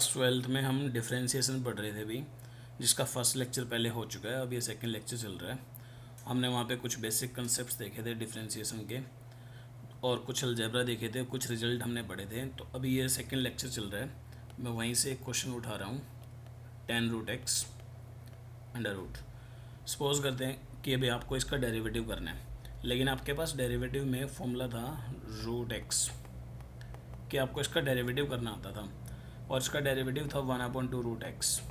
Twelfth में हम differentiation पढ़ रहे थे अभी, जिसका फर्स्ट लेक्चर पहले हो चुका है। अब ये सेकंड लेक्चर चल रहा है। हमने वहाँ पे कुछ बेसिक कंसेप्ट देखे थे डिफरेंशिएशन के, और कुछ अलजेब्रा देखे थे, कुछ रिजल्ट हमने पढ़े थे। तो अभी ये सेकंड लेक्चर चल रहा है। मैं वहीं से एक क्वेश्चन उठा रहा हूँ, ten root x under root. Suppose करते हैं कि अभी आपको इसका डेरिवेटिव करना है, लेकिन आपके पास डेरिवेटिव में फॉर्मूला था रूट एक्स, कि आपको इसका डेरिवेटिव करना आता था, और इसका डेरिवेटिव था 1/2 रूट एक्स।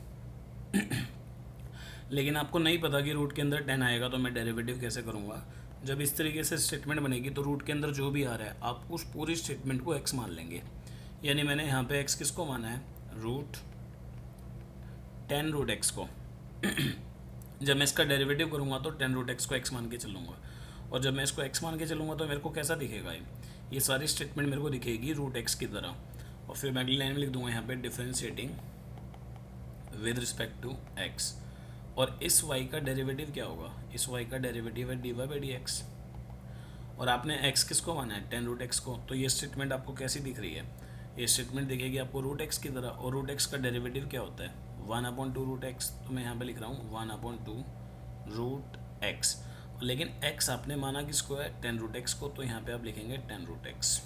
लेकिन आपको नहीं पता कि रूट के अंदर 10 आएगा, तो मैं डेरिवेटिव कैसे करूँगा। जब इस तरीके से स्टेटमेंट बनेगी तो रूट के अंदर जो भी आ रहा है आप उस पूरी स्टेटमेंट को एक्स मान लेंगे। यानी मैंने यहाँ पे एक्स किसको माना है, रूट 10 रूट एक्स को। जब मैं इसका डेरिवेटिव करूँगा तो 10 रूट एक्स को एक्स मान के चलूँगा, और जब मैं इसको एक्स मान के चलूँगा तो मेरे को कैसा दिखेगा, ये सारी स्टेटमेंट मेरे को दिखेगी रूट एक्स की तरह। और फिर मैं अगली लाइन में लिख दूंगा यहाँ पे differentiating with respect to x. और इस y का डेरिवेटिव क्या होगा, इस y का डेरिवेटिव है dy बाई डी एक्स। और आपने x किसको माना है, 10 रूट एक्स को। तो ये स्टेटमेंट आपको कैसी दिख रही है, ये स्टेटमेंट दिखेगी आपको रूट एक्स की तरह। और रूट एक्स का डेरिवेटिव क्या होता है, 1/2 रूट एक्स। तो मैं यहाँ पे लिख रहा हूँ 1/2 रूट एक्स। लेकिन x आपने माना किसको है, 10 रूट एक्स को, तो यहाँ पे आप लिखेंगे 10 रूट एक्स।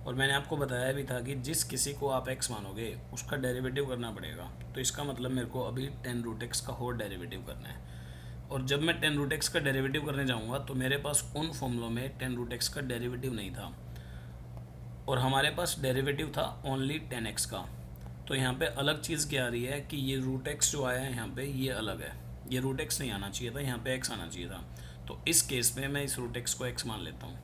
और मैंने आपको बताया भी था कि जिस किसी को आप x मानोगे उसका डेरिवेटिव करना पड़ेगा। तो इसका मतलब मेरे को अभी 10 रूट एक्स का और डेरिवेटिव करना है। और जब मैं 10 रूट एक्स का डेरिवेटिव करने जाऊंगा तो मेरे पास उन फॉर्मूलों में 10 रूट एक्स का डेरिवेटिव नहीं था, और हमारे पास डेरिवेटिव था ओनली 10x का। तो यहाँ पे अलग चीज़ क्या आ रही है कि ये रूट एक्स जो आया है यहाँ पे, ये अलग है। ये रूट एक्स नहीं आना चाहिए था, यहाँ पे x आना चाहिए था। तो इस केस में मैं इस रूट एक्स को x मान लेता हूँ।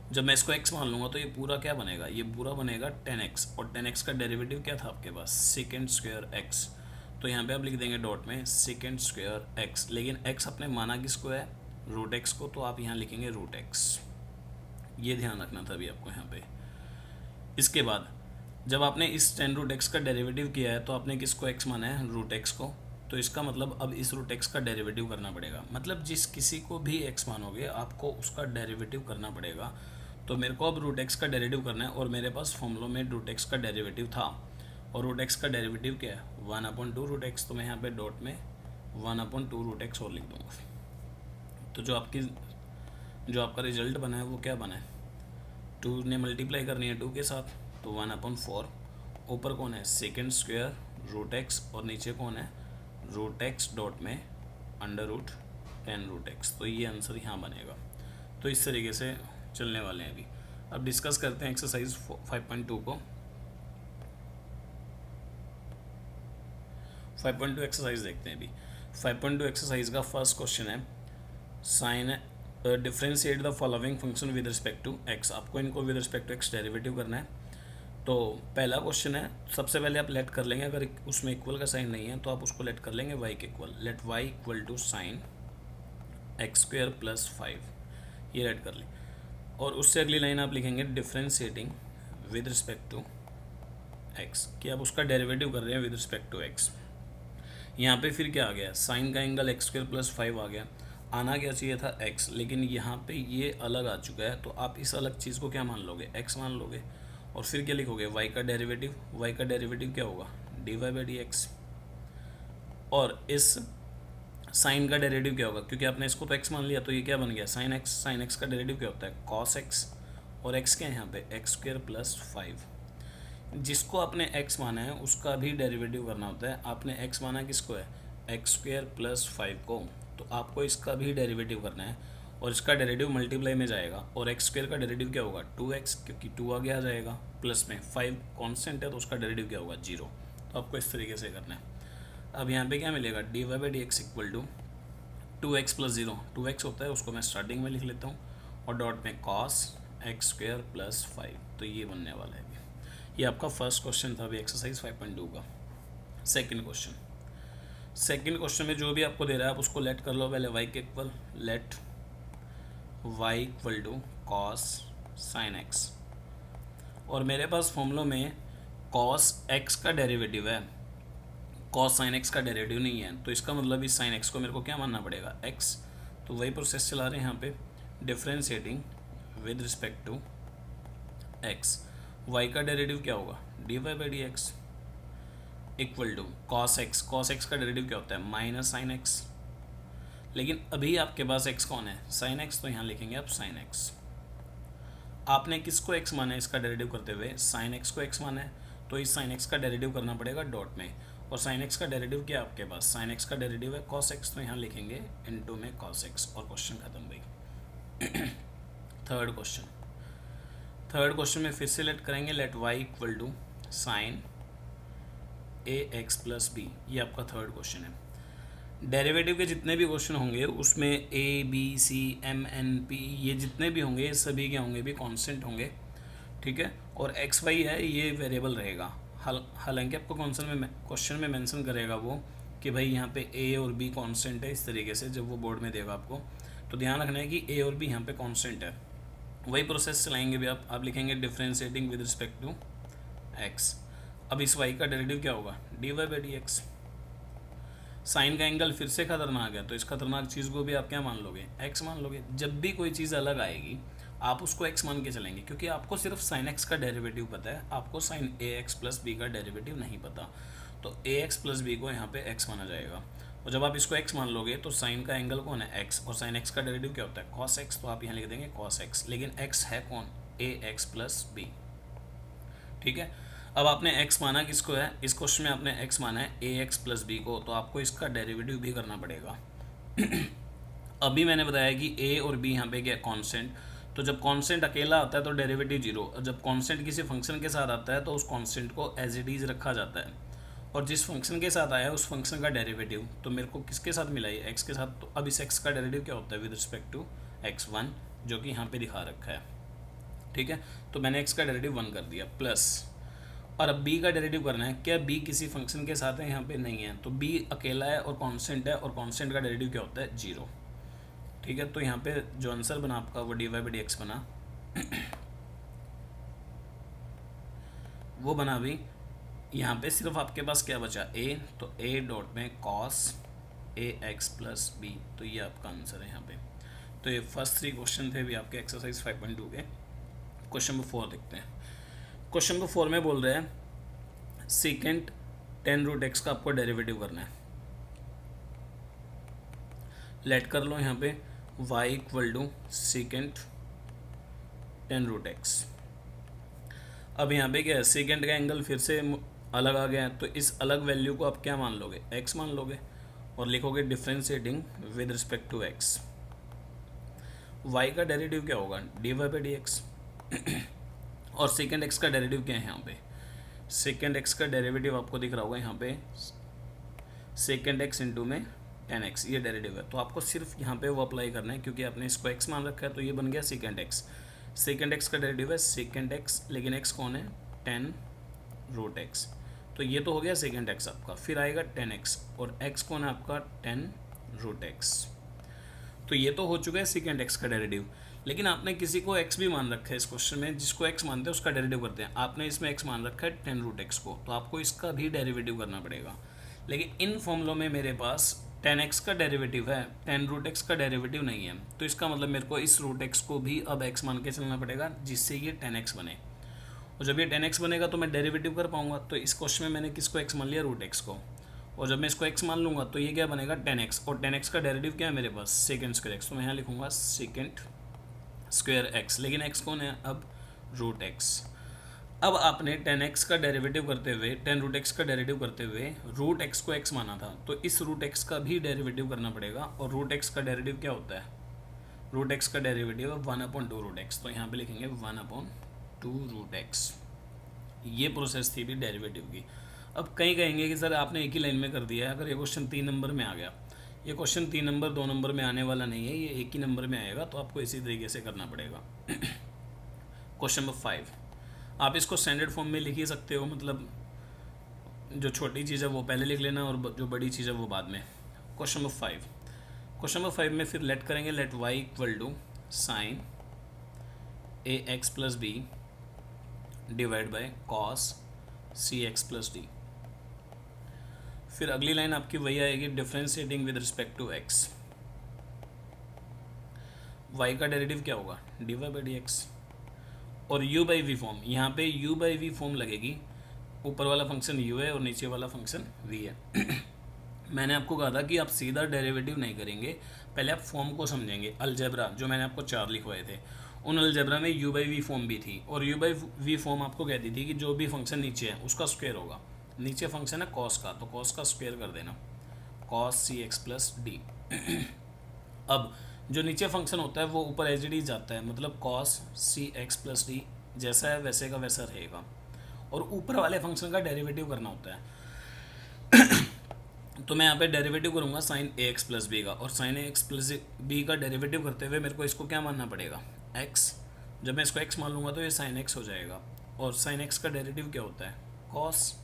जब मैं इसको x मान लूँगा तो ये पूरा क्या बनेगा, ये पूरा बनेगा 10x। और 10x का डेरिवेटिव क्या था आपके पास, सेकेंड स्क्वायर x। तो यहाँ पे आप लिख देंगे डॉट में सेकेंड स्क्वायर x। लेकिन x अपने माना किसको है, रूट x को, तो आप यहाँ लिखेंगे रूट x। ये ध्यान रखना था अभी आपको यहाँ पे। इसके बाद जब आपने इस 10 रूट एक्स का डेरिवेटिव किया है तो आपने किसको x माना है, रूट x को। तो इसका मतलब अब इस रूट x का डेरिवेटिव करना पड़ेगा। मतलब जिस किसी को भी x मानोगे आपको उसका डेरिवेटिव करना पड़ेगा। तो मेरे को अब रूट एक्स का डेरिवेटिव करना है, और मेरे पास फॉर्मूलों में रूट एक्स का डेरिवेटिव था। और रूट एक्स का डेरिवेटिव क्या है, 1/2 रूट एक्स। तो मैं यहाँ पे डॉट में 1/2 रूट एक्स और लिख दूँगा। तो जो आपका रिजल्ट बना है वो क्या बना है, 2 ने मल्टीप्लाई करनी है 2 के साथ, तो 1/4। ऊपर कौन है, सेकेंड स्क्वायर रूट एक्स, और नीचे कौन है, रूट एक्स डॉट में अंडर रूट 10 रूट एक्स। तो ये आंसर यहाँ बनेगा। तो इस तरीके से चलने वाले हैं अभी। अब डिस्कस करते हैं एक्सरसाइज 5.2 को। 5.2 एक्सरसाइज देखते हैं अभी। 5.2 एक्सरसाइज का फर्स्ट क्वेश्चन है, sine differentiate the following function with respect to x. आपको इनको with respect to x derivative करना है। तो पहला क्वेश्चन है, सबसे पहले आप लेट कर लेंगे, अगर उसमें इक्वल का साइन नहीं है तो आप उसको लेट कर लेंगे वाई के equal. Let y equal to sine x square plus 5, ये लेट कर लें। और उससे अगली लाइन आप लिखेंगे differentiating with respect to x, कि आप उसका डेरिवेटिव कर रहे हैं विद रिस्पेक्ट टू एक्स। यहाँ पे फिर क्या आ गया, साइन का एंगल एक्स स्क्वायर प्लस 5 आ गया। आना क्या चाहिए था एक्स, लेकिन यहाँ पे ये अलग आ चुका है, तो आप इस अलग चीज़ को क्या मान लोगे, एक्स मान लोगे। और फिर क्या लिखोगे, वाई का डेरिवेटिव। वाई का डेरिवेटिव क्या होगा, d y by d x. और इस साइन का डेरिवेटिव क्या होगा, क्योंकि आपने इसको तो एक्स मान लिया तो ये क्या बन गया, साइन एक्स। साइन एक्स का डेरिवेटिव क्या होता है, कॉस एक्स। और एक्स क्या है यहाँ पे, एक्स स्क्वायर प्लस 5। जिसको आपने x माना है उसका भी डेरिवेटिव करना होता है। आपने x माना किसको है, एक्स स्क्वायर प्लस 5 को, तो आपको इसका भी डेरिवेटिव करना है। और इसका डेरिवेटिव मल्टीप्लाई में जाएगा, और एक्स स्क्वायर का डेरिवेटिव क्या होगा, 2x, क्योंकि 2 आगे आ जाएगा, प्लस में 5 कांस्टेंट है तो उसका डेरिवेटिव क्या होगा, 0। तो आपको इस तरीके से करना है। अब यहाँ पे क्या मिलेगा, d y by d x equal to 2x plus 0। 2x होता है, उसको मैं स्टार्टिंग में लिख लेता हूँ, और डॉट में कॉस एक्स स्क्वायर प्लस 5। तो ये बनने वाला है। ये आपका फर्स्ट क्वेश्चन था अभी एक्सरसाइज 5.2 का। सेकंड क्वेश्चन में जो भी आपको दे रहा है आप उसको लेट कर लो पहले y के equal. Let y equal to cos sine x। और मेरे पास फॉर्मूलों में कॉस x का डेरिवेटिव है, कॉस साइन x का डेरिवेटिव नहीं है। तो इसका मतलब इस साइन x को मेरे को क्या मानना पड़ेगा, x। तो वही प्रोसेस चला रहे हैं यहाँ पे, differentiating with respect to x। y का डेरिवेटिव क्या होगा, d y by d x. Equal to cos x. Cos x का डेरिवेटिव क्या होता है? Minus sine x. लेकिन अभी आपके पास एक्स कौन है? साइन एक्स, तो यहाँ लिखेंगे आप साइन एक्स। आपने किसको एक्स माना है इसका डेरिवेटिव करते हुए? साइन एक्स को एक्स माना है, तो इस साइन एक्स का डेरिवेटिव करना पड़ेगा डॉट में। और साइन एक्स का डेरिवेटिव क्या है आपके पास? साइन एक्स का डेरिवेटिव है कॉस एक्स, तो यहाँ लिखेंगे इनटू में कॉस एक्स और क्वेश्चन खत्म भाई। थर्ड क्वेश्चन में फिर से लेट करेंगे, let y equal to sine a x plus b. ये आपका थर्ड क्वेश्चन है। डेरिवेटिव के जितने भी क्वेश्चन होंगे उसमें A B C M N P ये जितने भी होंगे सभी के होंगे भी कांस्टेंट होंगे, ठीक है। और एक्स वाई है ये वेरिएबल रहेगा। हालांकि आपको क्वेश्चन में मेंशन करेगा वो कि भाई यहाँ पे ए और बी कांस्टेंट है, इस तरीके से जब वो बोर्ड में देगा आपको, तो ध्यान रखना है कि ए और बी यहाँ पे कांस्टेंट है। वही प्रोसेस चलाएंगे भी आप लिखेंगे differentiating with respect to x. अब इस वाई का डेरिवेटिव क्या होगा? D y by d x. Sine का एंगल फिर से खतरनाक है, तो इस खतरनाक चीज़ को भी आप क्या मान लोगे? एक्स मान लोगे। जब भी कोई चीज़ अलग आएगी आप उसको एक्स मान के चलेंगे, क्योंकि आपको सिर्फ साइन एक्स का डेरिवेटिव पता है, आपको sign a x plus B का डेरिवेटिव नहीं पता। तो ए एक्स प्लस बी को यहाँ पे एक्स माना जाएगा। और जब आप इसको एक्स मान लोगे तो साइन का एंगल कौन है? एक्स। और साइन एक्स का डेरिवेटिव क्या होता है? कॉस एक्स, तो आप यहाँ लिख देंगे कॉस एक्स। लेकिन एक्स है कौन? ए एक्स प्लस बी, ठीक है। अब आपने x माना किसको है? इस क्वेश्चन में आपने x माना है ए एक्स प्लस बी को, तो आपको इसका डेरिवेटिव भी करना पड़ेगा। अभी मैंने बताया कि a और b यहाँ पे क्या कांस्टेंट, तो जब कांस्टेंट अकेला आता है तो डेरिवेटिव जीरो, और जब कांस्टेंट किसी फंक्शन के साथ आता है तो उस कांस्टेंट को एज इट इज़ रखा जाता है। और जिस फंक्शन के साथ आया उस फंक्शन का डेरिवेटिव, तो मेरे को किसके साथ मिला है? x के साथ। तो अब इस x का डेरिवेटिव क्या होता है विद रिस्पेक्ट टू x1, जो कि यहाँ पे दिखा रखा है, ठीक है। तो मैंने x का डेरिवेटिव 1 कर दिया प्लस, और अब b का डेरिवेटिव करना है। क्या b किसी फंक्शन के साथ है? यहाँ पे नहीं है, तो b अकेला है और कांस्टेंट है, और कांस्टेंट का डेरिवेटिव क्या होता है? 0, ठीक है। तो यहाँ पे जो आंसर बना आपका वो d y by d x बना। वो बना भी। यहाँ पे सिर्फ आपके पास क्या बचा? a, तो a डॉट में cos a x plus B, तो ये आपका आंसर है यहाँ पे। तो ये फर्स्ट 3 क्वेश्चन थे भी आपके एक्सरसाइज 5.2 के। क्वेश्चन नंबर 4 देखते हैं। क्वेश्चन नंबर 4 में बोल रहे हैं सीकेंट 10 रूट एक्स का आपको डेरिवेटिव करना है। लेट कर लो यहाँ पे y equal to secant 10 root x. अब यहाँ पे क्या है? सीकेंट का एंगल फिर से अलग आ गया है, तो इस अलग वैल्यू को आप क्या मान लोगे? x मान लोगे, और लिखोगे differentiating with respect to x। y का डेरिवेटिव क्या होगा? D y by d x. और सेकेंड एक्स का डेरिवेटिव क्या है यहाँ पे? सेकेंड एक्स का डेरिवेटिव आपको दिख रहा होगा यहाँ पे सेकेंड एक्स इंटू में 10x, ये डेरिवेटिव है। तो आपको सिर्फ यहाँ पे वो अप्लाई करना है, क्योंकि आपने इसको x मान रखा है, तो ये बन गया सेकेंड एक्स। सेकेंड एक्स का डेरिवेटिव है सेकेंड एक्स, लेकिन x कौन है? 10 रूट एक्स, तो ये तो हो गया सेकेंड एक्स आपका। फिर आएगा 10x, और x कौन है आपका? 10 रूट एक्स। तो ये तो हो चुका है सेकेंड एक्स का डेरिवेटिव। लेकिन आपने किसी को x भी मान रखा है इस क्वेश्चन में, जिसको x मानते हैं उसका डेरिवेटिव करते हैं। आपने इसमें x मान रखा है 10 रूट एक्स को, तो आपको इसका भी डेरिवेटिव करना पड़ेगा। लेकिन इन फॉर्मूलों में मेरे पास 10x का डेरिवेटिव है, 10 रूट एक्स का डेरिवेटिव नहीं है, तो इसका मतलब मेरे को इस रूट एक्स को भी अब x मान के चलना पड़ेगा, जिससे ये 10x बने। और जब ये 10x बनेगा तो मैं डेरिवेटिव कर पाऊंगा। तो इस क्वेश्चन में मैंने किसको x मान लिया? रूट एक्स को। और जब मैं इसको x मान लूँगा तो ये क्या बनेगा? 10x, और 10x का डेरिवेटिव क्या है मेरे पास? सेकेंड स्क्वायर एक्स, तो मैं यहाँ लिखूँगा सेकेंड स्क्वायर एक्स। लेकिन x कौन है अब? Root x. अब आपने 10x का डेरिवेटिव करते हुए 10 रूट एक्स का डेरिवेटिव करते हुए रूट एक्स को x माना था, तो इस रूट एक्स का भी डेरिवेटिव करना पड़ेगा। और रूट एक्स का डेरिवेटिव क्या होता है? रूट एक्स का डेरिवेटिव है 1/2 रूट एक्स, तो यहाँ पे लिखेंगे 1/2 रूट एक्स। ये प्रोसेस थी भी डेरिवेटिव की। अब कहीं कहेंगे कि सर आपने एक ही लाइन में कर दिया है। अगर ये क्वेश्चन 3 नंबर में आ गया, ये क्वेश्चन 3 नंबर 2 नंबर में आने वाला नहीं है, ये एक ही नंबर में आएगा, तो आपको इसी तरीके से करना पड़ेगा। क्वेश्चन नंबर 5, आप इसको स्टैंडर्ड फॉर्म में लिख ही सकते हो, मतलब जो छोटी चीज़ है वो पहले लिख लेना और जो बड़ी चीज़ है वो बाद में। क्वेश्चन नंबर 5, क्वेश्चन नंबर 5 में फिर लेट करेंगे, let y equal to sine a x plus b divide by cos c x plus d. फिर अगली लाइन आपकी वही आएगी, differentiating with respect to x। y का डेरिवेटिव क्या होगा? D y by d x. और u बाई वी फॉर्म, यहाँ पे u बाई वी फॉर्म लगेगी ऊपर वाला फंक्शन u है और नीचे वाला फंक्शन v है। मैंने आपको कहा था कि आप सीधा डेरिवेटिव नहीं करेंगे, पहले आप फॉर्म को समझेंगे। अलजेब्रा जो मैंने आपको 4 लिखवाए थे, उन अलजेब्रा में u बाई वी फॉर्म भी थी, और u बाई वी फॉर्म आपको कहती थी कि जो भी फंक्शन नीचे है उसका स्क्वायर होगा। नीचे फंक्शन है कॉस का, तो कॉस का स्क्वायर कर देना, cos c x plus D. अब जो नीचे फंक्शन होता है वो ऊपर एज डी जाता है, मतलब cos c x plus D जैसा है वैसे का वैसा रहेगा, और ऊपर वाले फंक्शन का डेरिवेटिव करना होता है। तो मैं यहाँ पे डेरिवेटिव करूँगा sign a x plus B का, और sign a x plus B का डेरिवेटिव करते हुए मेरे को इसको क्या मानना पड़ेगा, एक्स। जब मैं इसको एक्स मान लूँगा तो ये साइन एक्स हो जाएगा, और साइन एक्स का डेरिवेटिव क्या होता है, कॉस,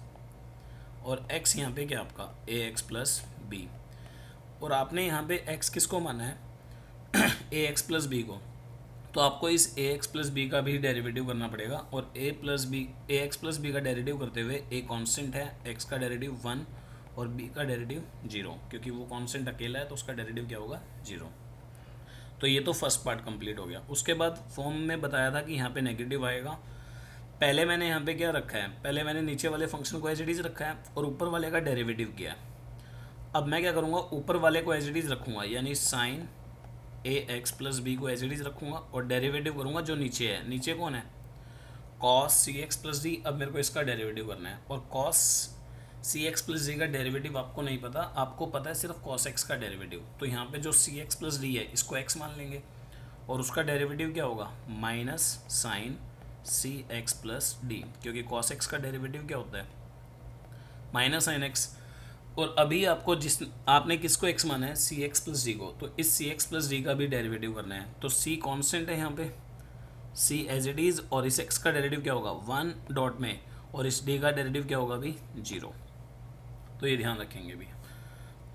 और एक्स यहाँ पे क्या आपका ए एक्स प्लस बी। और आपने यहाँ पे एक्स किसको माना है, ए एक्स प्लस बी को, तो आपको इस ए एक्स प्लस बी का भी डेरिवेटिव करना पड़ेगा। और ए एक्स प्लस बी का डेरिवेटिव करते हुए ए कांस्टेंट है, एक्स का डेरिवेटिव 1 और बी का डेरिवेटिव 0, क्योंकि वो कांस्टेंट अकेला है तो उसका डेरिवेटिव क्या होगा, 0। तो ये तो फर्स्ट पार्ट कंप्लीट हो गया। उसके बाद फॉर्म में बताया था कि यहाँ पे नेगेटिव आएगा। पहले मैंने यहाँ पे क्या रखा है, पहले मैंने नीचे वाले फंक्शन को एज इट इज रखा है और ऊपर वाले का डेरिवेटिव किया है। अब मैं क्या करूँगा, ऊपर वाले को एज इट इज रखूँगा, यानी sign a x plus B को एज इट इज रखूँगा, और डेरिवेटिव करूँगा जो नीचे है। नीचे कौन है, cos c x plus D. अब मेरे को इसका डेरिवेटिव करना है, और cos c x plus D का डेरिवेटिव आपको नहीं पता, आपको पता है सिर्फ कॉस एक्स का डेरिवेटिव। तो यहाँ पे जो सी एक्स प्लस डी है इसको एक्स मान लेंगे, और उसका डेरिवेटिव क्या होगा, minus sign c x plus D, क्योंकि कॉस एक्स का डेरिवेटिव क्या होता है, माइनस साइन एक्स। और अभी आपको आपने किसको एक्स माना है, सी एक्स प्लस डी को, तो इस सी एक्स प्लस डी का भी डेरिवेटिव करना है। तो सी कांस्टेंट है यहाँ पे, सी एज इट इज़, और इस एक्स का डेरिवेटिव क्या होगा 1 डॉट में, और इस डी का डेरिवेटिव क्या होगा भी 0। तो ये ध्यान रखेंगे भी।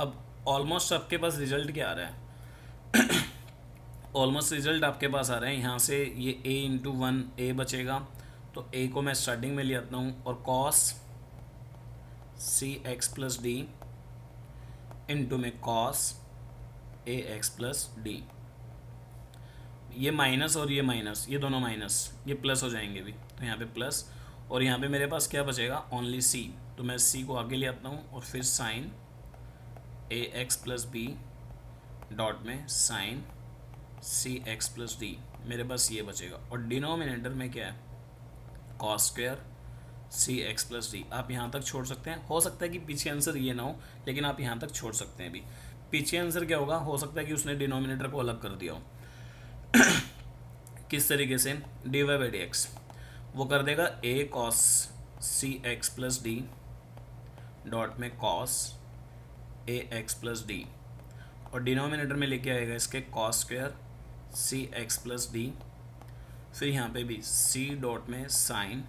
अब ऑलमोस्ट आपके पास रिजल्ट क्या आ रहा है, ऑलमोस्ट रिजल्ट आपके पास आ रहे हैं। यहाँ से ये a इंटू 1 a बचेगा, तो a को मैं स्टार्टिंग में ले आता हूँ, और cos c x plus D into में cos a x plus D. ये माइनस और ये माइनस, ये दोनों माइनस, ये प्लस हो जाएंगे भी, तो यहाँ पे प्लस, और यहाँ पे मेरे पास क्या बचेगा, ओनली c। तो मैं c को आगे ले आता हूँ, और फिर sign a x plus b dot में sine c x plus D, मेरे पास ये बचेगा। और डिनोमिनेटर में क्या है, cos square c x plus D. आप यहाँ तक छोड़ सकते हैं, हो सकता है कि पीछे आंसर ये ना हो, लेकिन आप यहाँ तक छोड़ सकते हैं भी। पीछे आंसर क्या होगा, हो सकता है कि उसने डिनोमिनेटर को अलग कर दिया हो। किस तरीके से, d y by d x, वो कर देगा a cos c x plus d dot में cos a x plus d, और डिनोमिनेटर में लेके आएगा इसके cos square c x plus d, फिर यहाँ पे भी सी डॉट में sine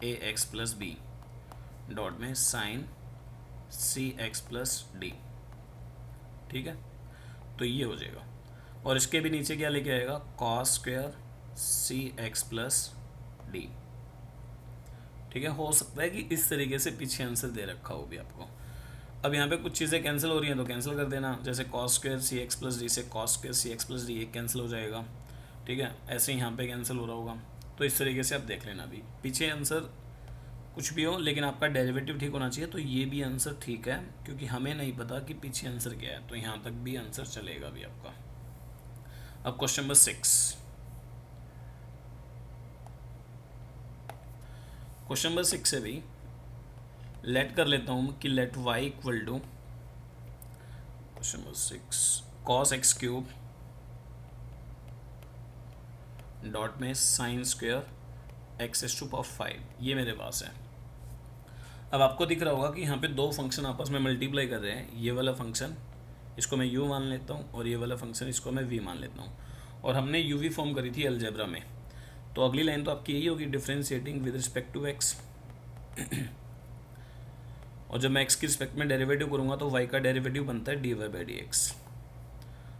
a x plus b dot में sine c x plus d. ठीक है, तो ये हो जाएगा। और इसके भी नीचे क्या लेके आएगा, cos square c x plus d. ठीक है, हो सकता है कि इस तरीके से पीछे आंसर दे रखा हो भी आपको। अब यहाँ पे कुछ चीज़ें कैंसिल हो रही हैं तो कैंसिल कर देना, जैसे cos square c x plus D से cos square c x plus D एक कैंसिल हो जाएगा। ठीक है, ऐसे ही यहाँ पे कैंसिल हो रहा होगा। तो इस तरीके से आप देख लेना भी, पीछे आंसर कुछ भी हो लेकिन आपका डेरिवेटिव ठीक होना चाहिए। तो ये भी आंसर ठीक है, क्योंकि हमें नहीं पता कि पीछे आंसर क्या है, तो यहाँ तक भी आंसर चलेगा भी आपका। अब क्वेश्चन नंबर 6, क्वेश्चन नंबर 6 से भी लेट कर लेता हूँ कि let y equal to, question number 6, cos x cube dot में sine square x s to power 5, ये मेरे पास है। अब आपको दिख रहा होगा कि यहाँ पे दो फंक्शन आपस में मल्टीप्लाई कर रहे हैं। ये वाला फंक्शन इसको मैं u मान लेता हूँ, और ये वाला फंक्शन इसको मैं v मान लेता हूँ। और हमने uv फॉर्म करी थी अलजेब्रा में, तो अगली लाइन तो आपकी यही होगी, differentiating with respect to x। और जब मैं x की रिस्पेक्ट में डेरिवेटिव करूँगा तो y का डेरिवेटिव बनता है dy बाई डी एक्स।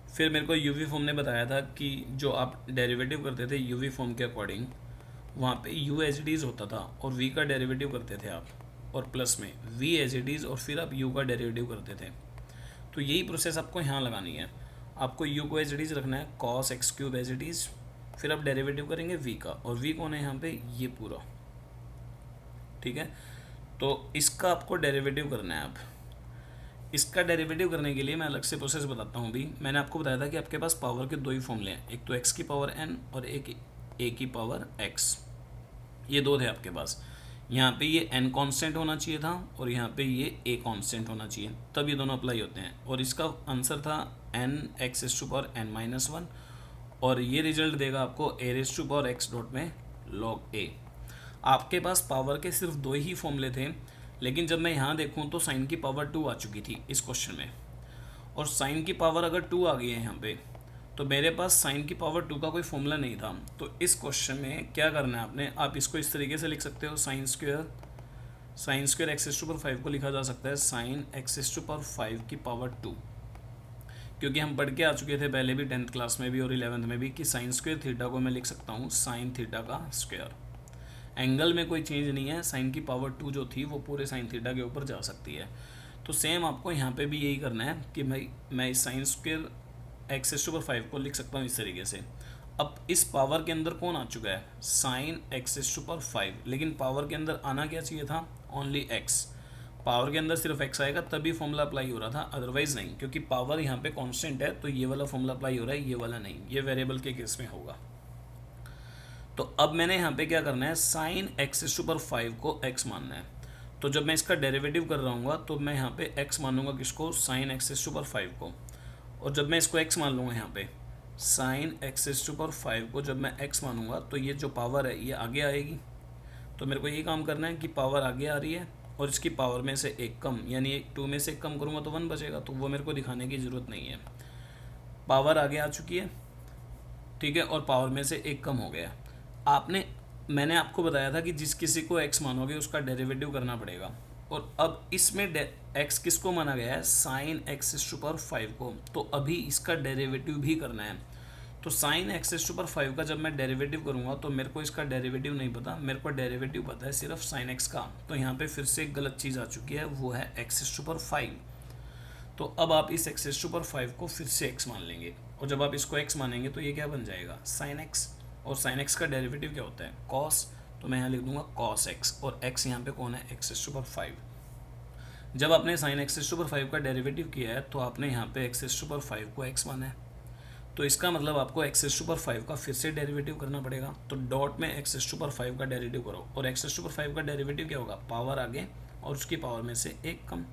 फिर मेरे को uv फॉर्म ने बताया था कि जो आप डेरिवेटिव करते थे uv फॉर्म के अकॉर्डिंग, वहाँ पे u एज इट इज़ होता था और v का डेरिवेटिव करते थे आप, और प्लस में v एज इट इज़ और फिर आप u का डेरिवेटिव करते थे। तो यही प्रोसेस आपको यहाँ लगानी है। आपको u को एज इट इज़ रखना है, cos x cube as it is, फिर आप डेरिवेटिव करेंगे v का, और v कौन है यहाँ पे, ये पूरा। ठीक है। तो इसका आपको डेरिवेटिव करना है। आप इसका डेरिवेटिव करने के लिए मैं अलग से प्रोसेस बताता हूँ। भी मैंने आपको बताया था कि आपके पास पावर के दो ही फॉर्मूले हैं, एक तो एक्स की पावर एन और एक ए की पावर एक्स, ये दो थे आपके पास। यहाँ पे ये n कांस्टेंट होना चाहिए था और यहाँ पे ये a कांस्टेंट होना चाहिए, तब ये दोनों अप्लाई होते हैं। और इसका आंसर था n x to power n minus one, और ये रिजल्ट देगा आपको a raise to power x dot में log a। आपके पास पावर के सिर्फ दो ही फॉर्मूले थे, लेकिन जब मैं यहाँ देखूँ तो साइन की पावर 2 आ चुकी थी इस क्वेश्चन में, और साइन की पावर अगर 2 आ गई है यहाँ पे, तो मेरे पास साइन की पावर 2 का कोई फॉर्मूला नहीं था। तो इस क्वेश्चन में क्या करना है आपने, आप इसको इस तरीके से लिख सकते हो, sine square x to power 5 को लिखा जा सकता है साइन एक्स टू पावर 5 की पावर 2, क्योंकि हम पढ़ के आ चुके थे पहले भी 10th क्लास में भी और 11th में भी कि साइन स्क्वायर थीटा को मैं लिख सकता हूँ साइन थीटा का स्क्वायर। एंगल में कोई चेंज नहीं है, साइन की पावर 2 जो थी वो पूरे साइन थीटा के ऊपर जा सकती है। तो सेम आपको यहाँ पे भी यही करना है कि मैं इस sine square x to power 5 को लिख सकता हूँ इस तरीके से। अब इस पावर के अंदर कौन आ चुका है, साइन एक्स टू पावर 5, लेकिन पावर के अंदर आना क्या चाहिए था, ओनली एक्स। पावर के अंदर सिर्फ एक्स आएगा तभी फॉर्मूला अप्लाई हो रहा था, अदरवाइज नहीं, क्योंकि पावर यहाँ पे कांस्टेंट है तो ये वाला फॉर्मूला अप्लाई हो रहा है, ये वाला नहीं, ये वेरिएबल के केस में होगा। तो अब मैंने यहाँ पे क्या करना है, साइन एक्स टू पावर 5 को एक्स मानना है। तो जब मैं इसका डेरिवेटिव कर रहा हूँ तो मैं यहाँ पे एक्स मानूंगा किसको, साइन एक्स टू पावर 5 को, और जब मैं इसको x मान लूँगा यहाँ पे साइन एक्स टू पावर 5 को जब मैं x मानूंगा तो ये जो पावर है ये आगे आएगी। तो मेरे को यही काम करना है कि पावर आगे आ रही है और इसकी पावर में से एक कम, यानी एक 2 में से एक कम करूँगा तो 1 बचेगा, तो वो मेरे को दिखाने की ज़रूरत नहीं है। पावर आगे आ चुकी है, ठीक है, और पावर में से एक कम हो गया। मैंने आपको बताया था कि जिस किसी को x मानोगे उसका डेरिवेटिव करना पड़ेगा, और अब इसमें x किसको माना गया है, साइन एक्स टू पावर 5 को, तो अभी इसका डेरिवेटिव भी करना है। तो साइन एक्स टू पावर 5 का जब मैं डेरिवेटिव करूंगा तो मेरे को इसका डेरिवेटिव नहीं पता, मेरे को डेरिवेटिव पता है सिर्फ साइन x का। तो यहाँ पे फिर से एक गलत चीज़ आ चुकी है, वो है एक्स टू पावर 5। तो अब आप इस एक्स टू पावर 5 को फिर से x मान लेंगे, और जब आप इसको x मानेंगे तो ये क्या बन जाएगा, साइन x, और साइन x का डेरिवेटिव क्या होता है, कॉस। तो मैं यहाँ लिख दूंगा कॉस x, और x यहाँ पे कौन है, एक्स टू पावर 5। जब आपने साइन एक्स टू पावर 5 का डेरिवेटिव किया है तो आपने यहाँ पे एक्स टू पावर 5 को x माना है, तो इसका मतलब आपको एक्स टू पावर 5 का फिर से डेरिवेटिव करना पड़ेगा। तो डॉट में एक्स टू पावर 5 का डेरिवेटिव करो, और एक्स टू पावर 5 का डेरिवेटिव क्या होगा, पावर आगे और उसकी पावर में से एक कम।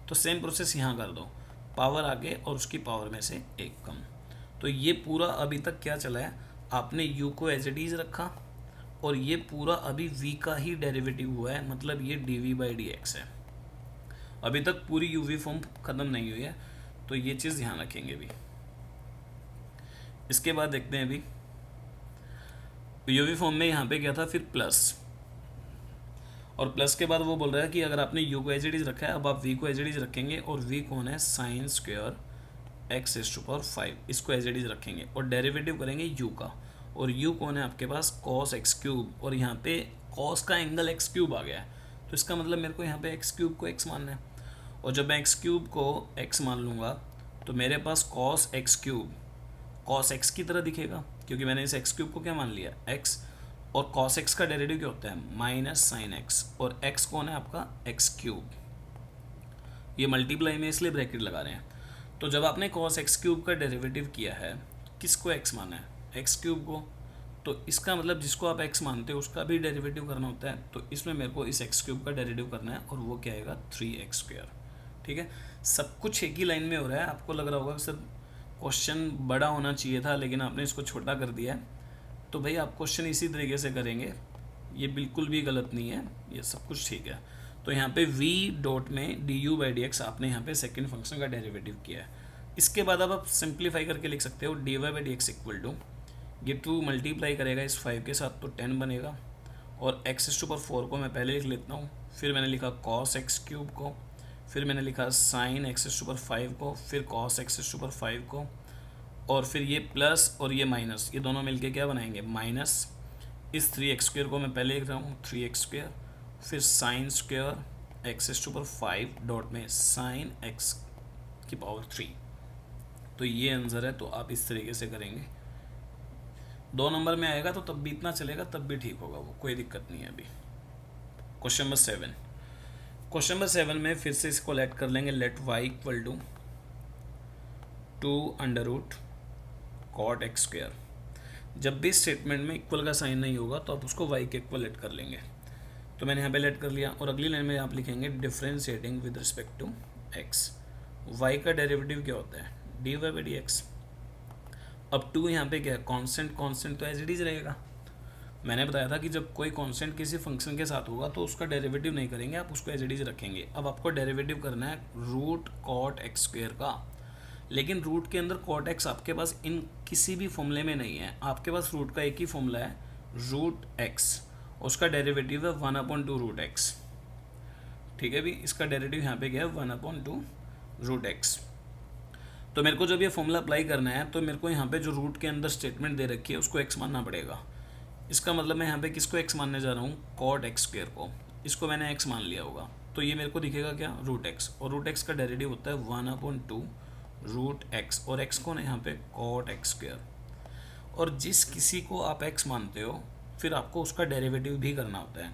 तो सेम प्रोसेस यहाँ कर दो, पावर आगे और उसकी पावर में से एक कम। तो ये पूरा अभी तक क्या चला है, आपने u को एज इट इज़ रखा, और ये पूरा अभी v का ही डेरिवेटिव हुआ है, मतलब ये dv/dx है। अभी तक पूरी uv फॉर्म ख़त्म नहीं हुई है, तो ये चीज़ ध्यान रखेंगे भी। इसके बाद देखते हैं अभी uv फॉर्म में यहाँ पे क्या था, फिर प्लस, और प्लस के बाद वो बोल रहा है कि अगर आपने u को एज इट इज़ रखा है, अब आप v को एज इट इज़ रखेंगे, और v कौन है, sine square x to power 5, इसको एज इट इज़ रखेंगे और डेरिवेटिव करेंगे u का, और u कौन है आपके पास, कॉस एक्स क्यूब, और यहाँ पे कॉस का एंगल एक्स क्यूब आ गया है, तो इसका मतलब मेरे को यहाँ पे एक्स क्यूब को x मानना है। और जब मैं एक्स क्यूब को x मान लूँगा तो मेरे पास cos x cube cos x की तरह दिखेगा, क्योंकि मैंने इस एक्स क्यूब को क्या मान लिया, x, और कॉस x का डेरिवेटिव क्या होता है, माइनस साइन x, और x कौन है आपका, एक्स क्यूब। ये मल्टीप्लाई में इसलिए ब्रैकेट लगा रहे हैं। तो जब आपने कॉस एक्स क्यूब का डेरिवेटिव किया है, किसको x माना है, एक्स क्यूब को, तो इसका मतलब जिसको आप x मानते हो उसका भी डेरिवेटिव करना होता है। तो इसमें मेरे को इस एक्स क्यूब का डेरिवेटिव करना है, और वो क्या आएगा, 3x²। ठीक है, सब कुछ एक ही लाइन में हो रहा है। आपको लग रहा होगा सर क्वेश्चन बड़ा होना चाहिए था, लेकिन आपने इसको छोटा कर दिया है। तो भाई आप क्वेश्चन इसी तरीके से करेंगे, ये बिल्कुल भी गलत नहीं है, ये सब कुछ ठीक है। तो यहाँ पे v डॉट में du/dx आपने यहाँ पे सेकंड फंक्शन का डेरिवेटिव किया है। इसके बाद अब आप सिंप्लीफाई करके लिख सकते हो dy/dx इक्वल टू, ये 2 मल्टीप्लाई करेगा इस 5 के साथ तो 10 बनेगा, और x टू पावर 4 को मैं पहले लिख लेता हूँ, फिर मैंने लिखा कॉस एक्स क्यूब को, फिर मैंने लिखा साइन एक्स टू पावर 5 को, फिर कॉस एक्स टू पावर 5 को, और फिर ये प्लस और ये माइनस, ये दोनों मिलके क्या बनाएंगे, माइनस। इस 3x² को मैं पहले लिख रहा हूँ 3x², फिर sine square x to power 5 dot में साइन x की पावर 3। तो ये आंसर है। तो आप इस तरीके से करेंगे, 2 नंबर में आएगा तो तब भी इतना चलेगा, तब भी ठीक होगा, वो कोई दिक्कत नहीं है अभी। Question number 7। क्वेश्चन नंबर 7 में फिर से इसको लेट कर लेंगे, late y equal to 2√cot x²। जब भी स्टेटमेंट में इक्वल का साइन नहीं होगा तो आप उसको y के इक्वल लेट कर लेंगे। तो मैंने यहाँ पे लेट कर लिया, और अगली लाइन में आप लिखेंगे differentiating with respect to x। y का डेरिवेटिव क्या होता है, dy/dx। अब 2 यहाँ पे क्या है, कांस्टेंट, कांस्टेंट तो एज इट इज रहेगा। मैंने बताया था कि जब कोई कांस्टेंट किसी फंक्शन के साथ होगा तो उसका डेरिवेटिव नहीं करेंगे, आप उसको एज इट इज रखेंगे। अब आपको डेरिवेटिव करना है √cot x² का, लेकिन रूट के अंदर cot x आपके पास इन किसी भी फॉर्मूले में नहीं है। आपके पास रूट का एक ही फॉर्मूला है √x, उसका डेरिवेटिव है 1/2√x। ठीक है भी, इसका डेरिवेटिव यहाँ पे क्या है 1/2√x। तो मेरे को जब ये फॉर्मूला अप्लाई करना है तो मेरे को यहाँ पे जो रूट के अंदर स्टेटमेंट दे रखी है उसको x मानना पड़ेगा। इसका मतलब मैं यहाँ पे किसको x मानने जा रहा हूँ, cot x² को। इसको मैंने x मान लिया होगा तो ये मेरे को दिखेगा क्या, √x, और √x का डेरिवेटिव होता है 1/2√x, और x कौन है यहाँ पे, cot x²। और जिस किसी को आप x मानते हो फिर आपको उसका डेरिवेटिव भी करना होता है।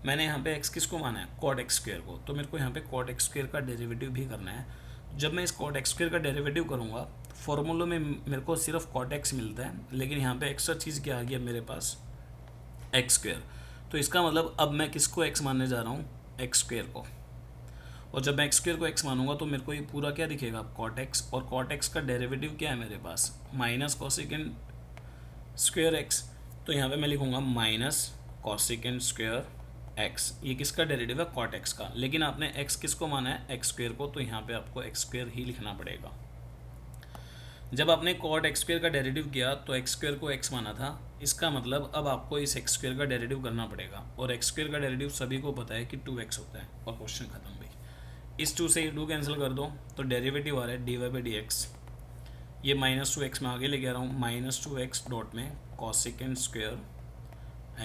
मैंने यहाँ पे x किसको माना है, cot x² को, तो मेरे को यहाँ पे cot x² का डेरिवेटिव भी करना है। जब मैं इस cot x² का डेरिवेटिव करूँगा, फॉर्मूलों में मेरे को सिर्फ cot x मिलता है, लेकिन यहाँ पे एक्स्ट्रा चीज़ क्या आ गया मेरे पास, x²। तो इसका मतलब अब मैं किसको x मानने जा रहा हूँ, x² को। और जब मैं x² को x मानूंगा तो मेरे को ये पूरा क्या दिखेगा, cot x, और cot x का डेरिवेटिव क्या है मेरे पास, माइनस cosecant स्क्वेयर x। तो यहाँ पे मैं लिखूँगा माइनस cosecant स्क्वेयर x। ये किसका डेरिवेटिव है, cot x का, लेकिन आपने x किसको माना है, x² को, तो यहाँ पे आपको x² ही लिखना पड़ेगा। जब आपने cot x² का डेरिवेटिव किया तो x² को x माना था, इसका मतलब अब आपको इस x² का डेरिवेटिव करना पड़ेगा, और x² का डेरिवेटिव सभी को पता है कि 2x होता है, और क्वेश्चन खत्म भाई। इस 2 से ये 2 कैंसिल कर दो तो डेरिवेटिव आ रहा है dy/dx। ये -2x में आगे लेके आ रहा हूँ, -2x डॉट में cosecant स्क्वेयर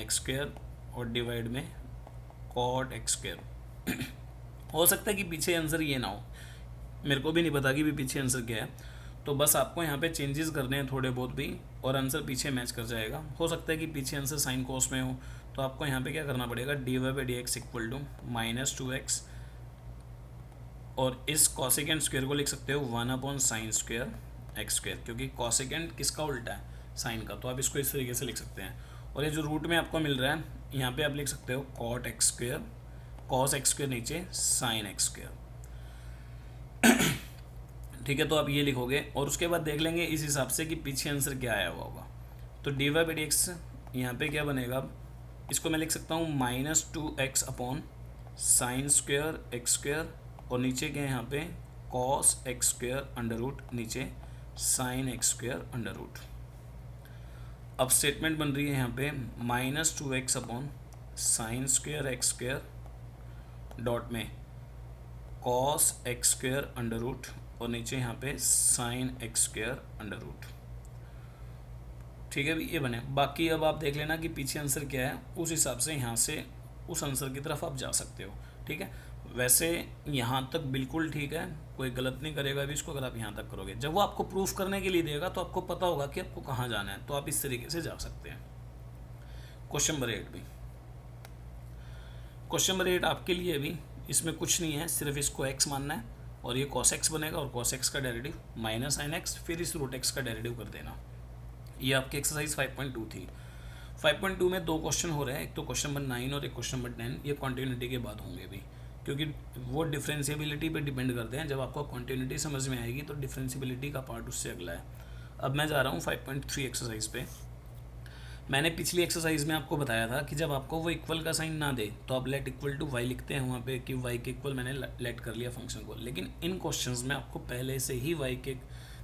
x² और डिवाइड में cot x²। हो सकता है कि पीछे आंसर ये ना हो, मेरे को भी नहीं पता कि भी पीछे आंसर क्या है, तो बस आपको यहाँ पे चेंजेस करने हैं थोड़े बहुत भी, और आंसर पीछे मैच कर जाएगा। हो सकता है कि पीछे आंसर साइन कॉस में हो, तो आपको यहाँ पे क्या करना पड़ेगा, dy/dx इक्वल टू -2x, और इस cosecant स्क्वेयर को लिख सकते हो 1/sin स्क्वेयर x², क्योंकि cosecant किसका उल्टा है, साइन का, तो आप इसको इस तरीके से लिख सकते हैं। और ये जो रूट में आपको मिल रहा है यहाँ पे आप लिख सकते हो cot x², cos x² नीचे sin x²। ठीक है, तो आप ये लिखोगे और उसके बाद देख लेंगे इस हिसाब से कि पीछे आंसर क्या आया हुआ होगा। तो dy/dx यहाँ पे क्या बनेगा, इसको मैं लिख सकता हूँ -2x/sin स्क्वेयर x², और नीचे क्या है यहाँ पे cos x² अंडर रूट, नीचे sin x² अंडर रूट। अब स्टेटमेंट बन रही है यहाँ पे -2x/sin स्क्वेयर x² डॉट में cos x² अंडर रूट, और नीचे यहाँ पे sin x² अंडर रूट। ठीक है, ये बने। बाकी अब आप देख लेना कि पीछे आंसर क्या है, उस हिसाब से यहाँ से उस आंसर की तरफ आप जा सकते हो। ठीक है, वैसे यहाँ तक बिल्कुल ठीक है, कोई गलत नहीं करेगा भी इसको अगर आप यहाँ तक करोगे। जब वो आपको प्रूफ करने के लिए देगा तो आपको पता होगा कि आपको कहाँ जाना है, तो आप इस तरीके से जा सकते हैं। क्वेश्चन नंबर 8 भी, क्वेश्चन नंबर 8 आपके लिए भी इसमें कुछ नहीं है, सिर्फ इसको x मानना है, और ये cos x बनेगा, और cos x का डेरिवेटिव -sin x, फिर इस √x का डेरिवेटिव कर देना। ये आपकी एक्सरसाइज 5.2 थी। 5.2 में 2 क्वेश्चन हो रहे हैं, एक तो क्वेश्चन नंबर 9 और एक क्वेश्चन नंबर 10। ये कॉन्टिन्यूटी के बाद होंगे भी, क्योंकि वो डिफरेंशिएबिलिटी पे डिपेंड करते हैं। जब आपको कॉन्टिन्यूटी समझ में आएगी तो डिफरेंशिएबिलिटी का पार्ट उससे अगला है। अब मैं जा रहा हूँ 5.3 एक्सरसाइज पे। मैंने पिछली एक्सरसाइज में आपको बताया था कि जब आपको वो इक्वल का साइन ना दे तो आप लेट इक्वल टू वाई लिखते हैं वहाँ पे, कि वाई के इक्वल मैंने लेट कर लिया फंक्शन को। लेकिन इन क्वेश्चंस में आपको पहले से ही वाई के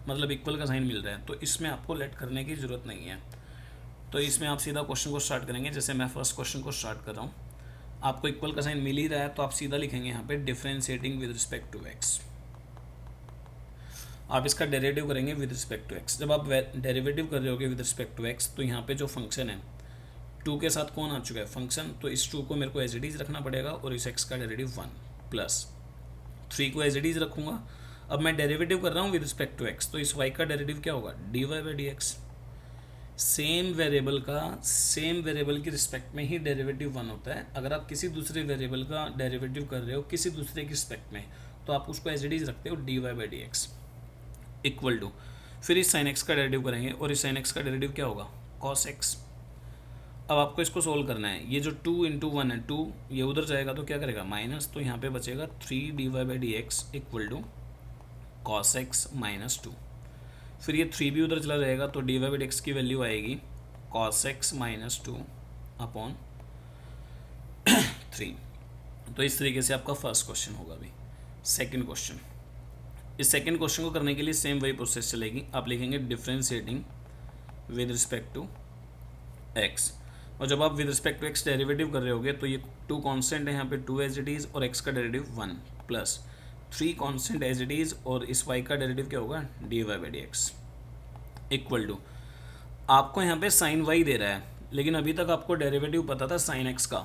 मतलब इक्वल का साइन मिल रहा है, तो इसमें आपको लेट करने की ज़रूरत नहीं है। तो इसमें आप सीधा क्वेश्चन को स्टार्ट करेंगे। जैसे मैं फर्स्ट क्वेश्चन को स्टार्ट कर रहा हूँ, आपको इक्वल का साइन मिल ही रहा है, तो आप सीधा लिखेंगे यहाँ पे differentiating with respect to x. आप इसका डेरिवेटिव करेंगे विद रिस्पेक्ट टू एक्स। जब आप डेरिवेटिव कर रहे होगे विद रिस्पेक्ट टू एक्स, तो यहाँ पे जो फंक्शन है 2 के साथ कौन आ चुका है, फंक्शन, तो इस 2 को मेरे को एज इट इज रखना पड़ेगा, और इस x का डेरिवेटिव 1 प्लस 3 को एज इट इज रखूँगा। अब मैं डेरिवेटिव कर रहा हूँ विद रिस्पेक्ट टू x, तो इस y का डेरिवेटिव क्या होगा, dy/dx। सेम वेरिएबल की रिस्पेक्ट में ही डेरिवेटिव वन होता है। अगर आप किसी दूसरे वेरिएबल का डेरिवेटिव कर रहे हो किसी दूसरे की रिस्पेक्ट में, तो आप उसको एज इट इज रखते हो dy by d x equal to, फिर इस साइन एक्स का डेरिवेटिव करेंगे और इस साइन एक्स का डेरिवेटिव क्या होगा, कॉस एक्स। अब आपको इसको सोल्व करना है। ये जो 2 इंटू वन है 2, ये उधर जाएगा तो क्या करेगा माइनस, तो यहाँ पे बचेगा 3 dy by d x equal to cos x minus 2। फिर ये 3 भी उधर चला जाएगा तो dy बाई डी एक्स की वैल्यू आएगी कॉस एक्स माइनस 2 अपॉन 3। तो इस तरीके से आपका फर्स्ट क्वेश्चन होगा। अभी सेकंड क्वेश्चन, इस सेकंड क्वेश्चन को करने के लिए सेम वही प्रोसेस चलेगी। आप लिखेंगे differentiating with respect to x, और जब आप with respect to x derivative कर रहे होगे तो ये 2 कांस्टेंट है यहाँ पे 2 एज इट इज़ और x का derivative 1 plus 3 constant as it is और इस y का डेरिवेटिव क्या होगा dy by d x equal to, आपको यहाँ पे साइन y दे रहा है लेकिन अभी तक आपको डेरिवेटिव पता था साइन x का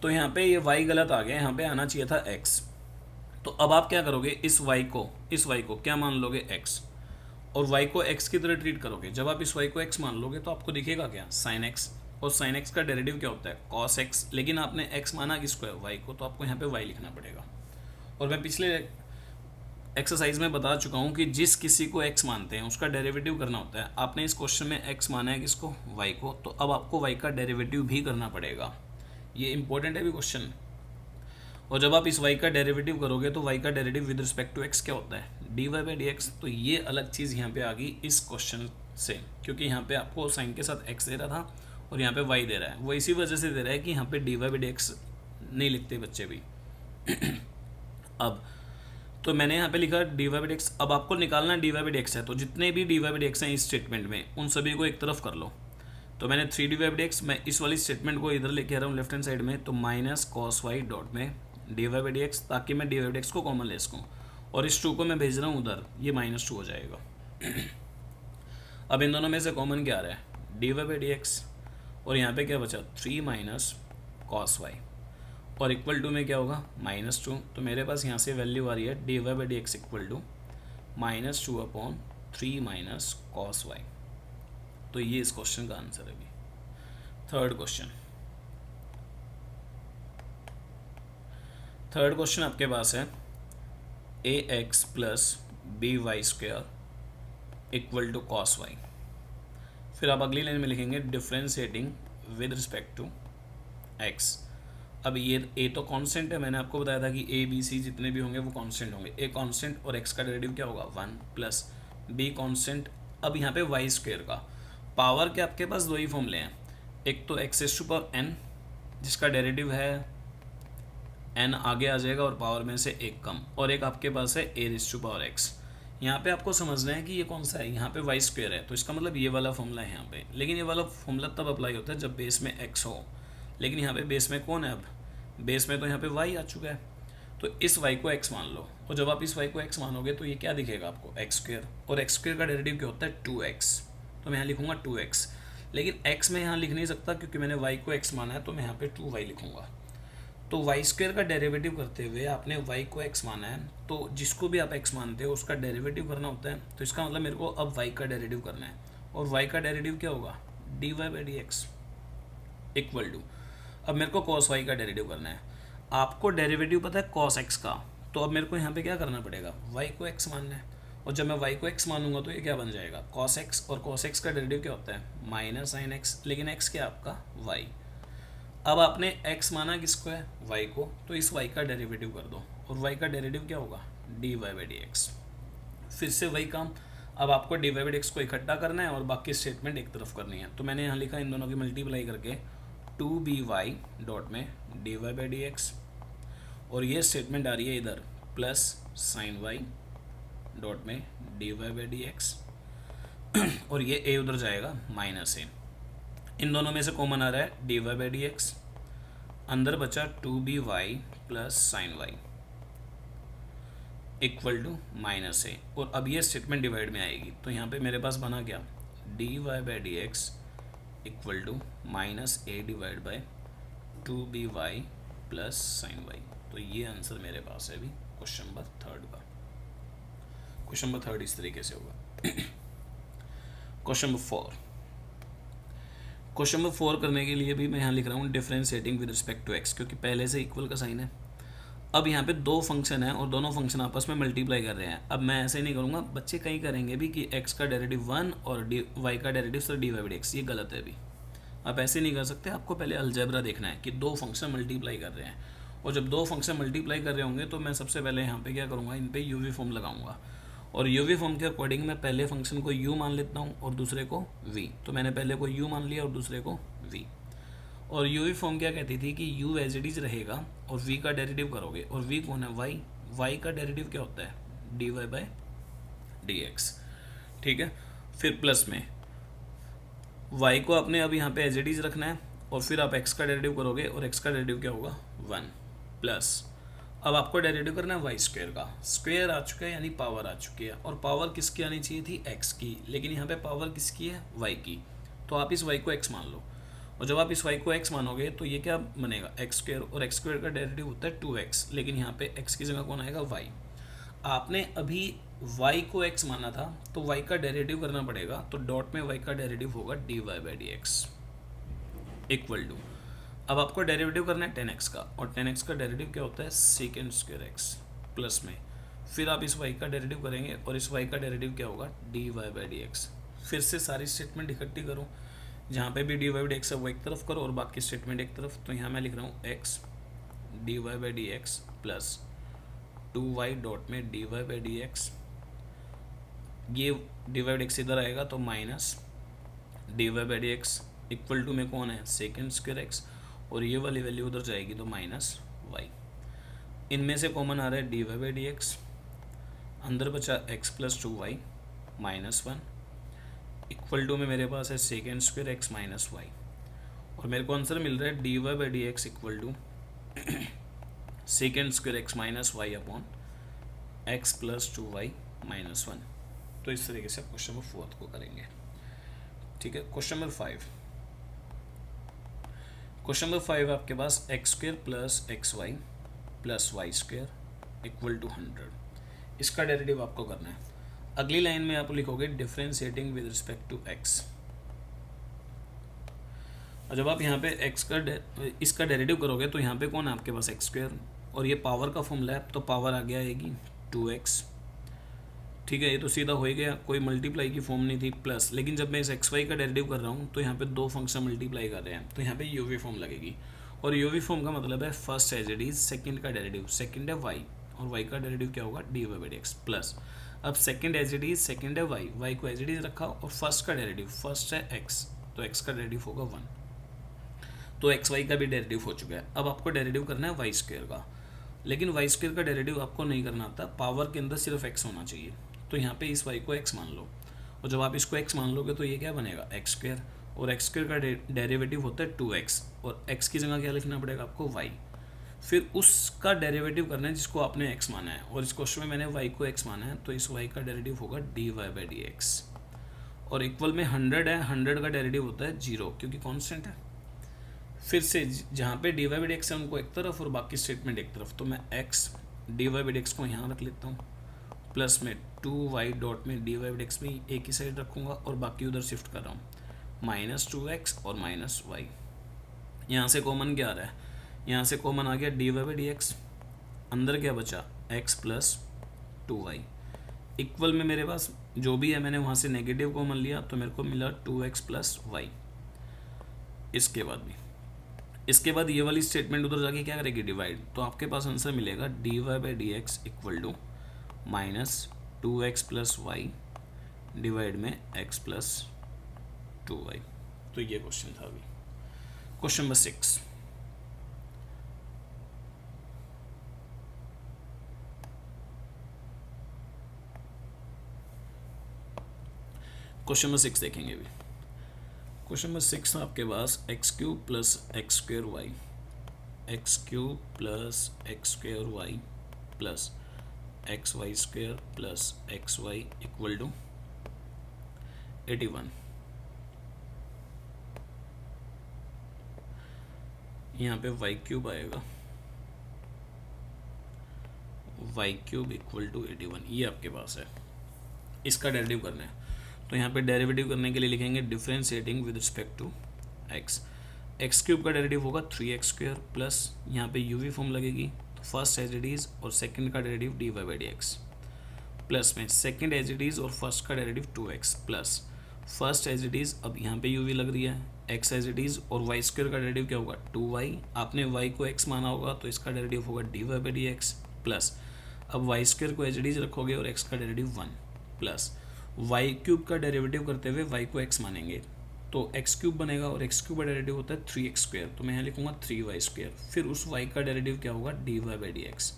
तो यहाँ पे ये y गलत आ गया, यहाँ पे आना चाहिए था x। तो अब आप क्या करोगे, इस y को क्या मान लोगे x, और y को x की तरह ट्रीट करोगे। जब आप इस y को x मान लोगे तो आपको दिखेगा क्या साइन x, और साइन x का डेरिवेटिव क्या होता है cos x, लेकिन आपने x माना किसको है y को, तो आपको यहाँ पे y लिखना पड़ेगा। और मैं पिछले एक्सरसाइज में बता चुका हूँ कि जिस किसी को x मानते हैं उसका डेरिवेटिव करना होता है। आपने इस क्वेश्चन में x माना है किसको, y को, तो अब आपको y का डेरिवेटिव भी करना पड़ेगा। ये इंपॉर्टेंट है भी क्वेश्चन। और जब आप इस y का डेरिवेटिव करोगे तो y का derivative with respect to x क्या होता है dy बाई डी एक्स। तो ये अलग चीज़ यहाँ पे आ गई इस क्वेश्चन से, क्योंकि यहाँ पे आपको साइन के साथ x दे रहा था और यहाँ पे y दे रहा है। वो इसी वजह से दे रहा है कि यहाँ पे dy बाई डी एक्स नहीं लिखते बच्चे भी अब तो मैंने यहाँ पे लिखा dy बाई डी एक्स। अब आपको निकालना dy बाई डी एक्स है, तो जितने भी dy बाई डी एक्स हैं इस स्टेटमेंट में उन सभी को एक तरफ कर लो। तो मैंने 3 dy बाई डी एक्स, मैं इस वाली स्टेटमेंट को इधर लेके आ रहा हूँ लेफ्ट हैंड साइड में, तो माइनस कॉस वाई डॉट में dy बाई डी एक्स, ताकि मैं dy बाई डी एक्स को कॉमन ले सकूँ, और इस 2 को मैं भेज रहा हूँ उधर, ये माइनस 2 हो जाएगा अब इन दोनों में से कॉमन क्या आ रहा है dy बाई डी एक्स, और यहाँ पे क्या बचा 3 माइनस कॉस वाई, और इक्वल टू में क्या होगा माइनस 2। तो मेरे पास यहाँ से वैल्यू आ रही है dy by d x equal to minus 2 upon 3 minus cos y. तो ये इस क्वेश्चन का आंसर है। थर्ड क्वेश्चन आपके पास है a x plus b y square equal to cos y. फिर आप अगली लाइन में लिखेंगे differentiating with respect to x. अब ये ए तो कांस्टेंट है, मैंने आपको बताया था कि ए बी सी जितने भी होंगे वो कांस्टेंट होंगे। ए कांस्टेंट और एक्स का डेरिवेटिव क्या होगा 1 प्लस बी कांस्टेंट। अब यहाँ पे वाई स्क्वेयर का पावर के आपके पास 2 ही फॉर्मूले हैं, एक तो x raise to power n जिसका डेरिवेटिव है एन आगे आ जाएगा और पावर में से एक कम, और एक आपके पास है ए रेज़ टू पावर एक्स। यहाँ पे आपको समझना है कि ये कौन सा है, यहाँ पे वाई स्क्वेयर है तो इसका मतलब ये वाला फॉर्मूला है यहाँ पे। लेकिन ये वाला फॉर्मूला तब अप्लाई होता है जब बेस में एक्स हो, लेकिन यहाँ पे बेस में कौन है, अब बेस में तो यहाँ पे वाई आ चुका है। तो इस वाई को एक्स मान लो, और जब आप इस वाई को एक्स मानोगे तो ये क्या दिखेगा आपको एक्स स्क्वेयर, और एक्स स्क्वेयर का डेरिवेटिव क्या होता है 2x। तो मैं यहाँ लिखूँगा 2x, लेकिन x मैं यहाँ लिख नहीं सकता क्योंकि मैंने y को x माना है, तो मैं यहाँ पे 2y लिखूँगा। तो वाई स्क्वेयर का डेरिवेटिव करते हुए आपने y को x माना है, तो जिसको भी आप x मानते हो उसका डेरिवेटिव करना होता है। तो इसका मतलब मेरे को अब y का डेरिवेटिव करना है, और y का डेरिवेटिव क्या होगा dy by d x equal to, अब मेरे को cos y का डेरिवेटिव करना है। आपको डेरिवेटिव पता है cos x का, तो अब मेरे को यहाँ पे क्या करना पड़ेगा y को x मानना है, और जब मैं y को x मानूंगा तो ये क्या बन जाएगा cos x, और cos x का डेरिवेटिव क्या होता है माइनस साइन x, लेकिन x क्या आपका y। अब आपने x माना किसको है y को, तो इस y का डेरिवेटिव कर दो, और y का डेरिवेटिव क्या होगा dy बाई डी एक्स। फिर से वही काम, अब आपको dy बाई डी एक्स को इकट्ठा करना है और बाकी स्टेटमेंट एक तरफ करनी है। तो मैंने यहाँ लिखा इन दोनों की मल्टीप्लाई करके 2by डॉट में dy बाई डी एक्स, और ये स्टेटमेंट आ रही है इधर प्लस साइन y डॉट में dy बाई डी एक्स, और ये a उधर जाएगा माइनस a। इन दोनों में से कॉमन आ रहा है dy बाई डी एक्स, अंदर बचा 2by plus sine y equal to minus a, और अब ये स्टेटमेंट डिवाइड में आएगी। तो यहाँ पे मेरे पास बना क्या dy by d x equal to minus a divide by 2by plus sine y। तो ये आंसर मेरे पास है अभी क्वेश्चन नंबर 3 का। क्वेश्चन नंबर 3 इस तरीके से होगा। Question number 4। क्वेश्चन नंबर 4 करने के लिए भी मैं यहाँ लिख रहा हूँ differentiating with respect to x, क्योंकि पहले से इक्वल का साइन है। अब यहाँ पे दो फंक्शन है और दोनों फंक्शन आपस में मल्टीप्लाई कर रहे हैं। अब मैं ऐसे नहीं करूँगा, बच्चे कहीं करेंगे भी कि x का डेरिवेटिव 1 और y का डेरिवेटिव सर dy/dx, ये गलत है अभी। आप ऐसे नहीं कर सकते, आपको पहले अलजेब्रा देखना है कि दो फंक्शन मल्टीप्लाई कर रहे हैं, और जब दो फंक्शन मल्टीप्लाई कर रहे होंगे तो मैं सबसे पहले यहाँ पे क्या करूँगा, इन पे यूवी फॉर्म लगाऊंगा, और यूवी फॉर्म के अकॉर्डिंग मैं पहले फंक्शन को u मान लेता हूँ और दूसरे को v। तो मैंने पहले को u मान लिया और दूसरे को v। और यूवी फॉर्म क्या कहती थी कि u एज इट इज रहेगा और v का डेरिवेटिव करोगे, और v कौन है, y का डेरिवेटिव क्या होता है, dy/dx। ठीक है, फिर प्लस में y को आपने अब यहाँ पे एज इट इज रखना है, और फिर आप x का डेरिवेटिव करोगे और x का डेरिवेटिव क्या होगा 1, प्लस अब आपको डेरिवेटिव करना है y² का। स्क्वायर आ चुका है यानी पावर आ चुकी है, और पावर किसकी आनी चाहिए थी, x की, लेकिन यहाँ पे पावर किसकी है, y की। तो आप इस y को x मान लो, और जब आप इस y को x मानोगे तो ये क्या बनेगा x², और x² का डेरिवेटिव होता है 2x, लेकिन यहाँ पे x की जगह कौन आएगा, y। आपने अभी y को x माना था तो y का डेरिवेटिव करना पड़ेगा, तो डॉट में y का डेरिवेटिव होगा dy/dx इक्वल टू, अब आपको डेरिवेटिव करना है 10x का, और 10x का डेरिवेटिव क्या होता है sec² x, प्लस में फिर आप इस y का डेरिवेटिव करेंगे और इस y का डेरिवेटिव क्या होगा dy/dx। फिर से सारी स्टेटमेंट इकट्ठी करो, जहाँ पे भी dy/dx है वो एक तरफ करो और बाकी स्टेटमेंट एक तरफ। तो यहाँ मैं लिख रहा हूँ x dy/dx plus 2y dot में dy/dx, ये dy/dx इधर आएगा तो माइनस dy/dx इक्वल टू में कौन है sec² x, और ये वाली वैल्यू उधर जाएगी तो माइनस y। इनमें से कॉमन आ रहा है dy/dx, अंदर बचा x plus 2y minus 1 equal to में मेरे पास है sec² x माइनस y, और मेरे को आंसर मिल रहा है dy/dx equal to sec² x minus y upon x plus 2y minus 1। तो इस तरीके से क्वेश्चन नंबर 4 को करेंगे। ठीक है, क्वेश्चन नंबर 5। क्वेश्चन नंबर 5 आपके पास x² plus xy plus y² equal to 100, इसका डेरिवेटिव आपको करना है। अगली लाइन में आप लिखोगे differentiating with respect to x, और जब आप यहाँ पे x का इसका डेरिवेटिव करोगे तो यहाँ पे कौन है आपके पास x², और ये पावर का फॉर्मूला है तो पावर आगे आएगी 2x। ठीक है, ये तो सीधा हो ही गया, कोई मल्टीप्लाई की फॉर्म नहीं थी, प्लस लेकिन जब मैं इस xy का डेरिवेटिव कर रहा हूँ तो यहाँ पे दो फंक्शन मल्टीप्लाई कर रहे हैं, तो यहाँ पे यूवी फॉर्म लगेगी, और यूवी फॉर्म का मतलब है first as it is, second का डेरिवेटिव, सेकंड है y और y का डेरिवेटिव क्या होगा dy/dx, प्लस अब second as it is, second है y को एज इट इज रखा, और फर्स्ट का डेरिवेटिव, फर्स्ट है x तो x का डेरिवेटिव होगा 1, तो xy का भी डेरिवेटिव हो चुका है। अब आपको डेरिवेटिव करना है y² का, लेकिन y² का डेरिवेटिव आपको नहीं करना आता, पावर के अंदर सिर्फ x होना चाहिए। तो यहाँ पे इस y को x मान लो, और जब आप इसको x मान लोगे तो ये क्या बनेगा x², और x² का डेरिवेटिव होता है 2x, और x की जगह क्या लिखना पड़ेगा आपको y। फिर उसका डेरिवेटिव करना है जिसको आपने x माना है, और इस क्वेश्चन में मैंने y को x माना है, तो इस y का डेरिवेटिव होगा dy/dx, और इक्वल में 100 है, 100 का डेरिवेटिव होता है 0 क्योंकि कांस्टेंट है। फिर से जहाँ पे dy/dx है उनको एक तरफ और बाकी स्टेटमेंट एक तरफ, तो मैं x dy/dx को यहाँ रख लेता हूँ, प्लस में 2y डॉट में dy/dx भी एक ही साइड रखूँगा और बाकी उधर शिफ्ट कर रहा हूँ, माइनस 2x और माइनस y। यहाँ से कॉमन क्या आ रहा है, यहाँ से कॉमन आ गया dy/dx, अंदर क्या बचा x प्लस 2y इक्वल में मेरे पास जो भी है मैंने वहाँ से नेगेटिव कॉमन लिया तो मेरे को मिला 2x प्लस y। इसके बाद ये वाली स्टेटमेंट उधर जाके क्या करेगी डिवाइड, तो आपके पास आंसर मिलेगा dy/dx equal to minus 2x plus y divide में x प्लस 2y। तो ये क्वेश्चन था अभी। Question number 6। क्वेश्चन नंबर 6 देखेंगे अभी। क्वेश्चन नंबर 6 आपके पास x³ plus x² x³ plus x² plus xy² plus xy equal to 81। यहाँ पे y³ आएगा, y³ इक्वल टू 81, ये आपके पास है। इसका डेरिवेटिव करना है, तो यहाँ पे डेरिवेटिव करने के लिए लिखेंगे differentiating with respect to x. X cube का डेरिवेटिव होगा 3x² प्लस यहाँ पे यूवी फॉर्म लगेगी, तो फर्स्ट एज इट इज़ और सेकंड का डेरिवेटिव dy/dx प्लस में सेकंड एज इट इज़ और फर्स्ट का derivative 2x plus first as it is, अब यहाँ पे यूवी लग रही है, x एज इट इज़ और y² का डेरिवेटिव क्या होगा 2y, आपने y को x माना होगा तो इसका डेरिवेटिव होगा dy/dx प्लस अब y² को एज इट इज़ रखोगे और x का डेरिवेटिव 1 प्लस y³ का डेरिवेटिव करते हुए y को x मानेंगे तो x³ बनेगा और x³ का डेरिवेटिव होता है 3x², तो मैं यहाँ लिखूंगा 3y², फिर उस y का डेरिवेटिव क्या होगा dy/dx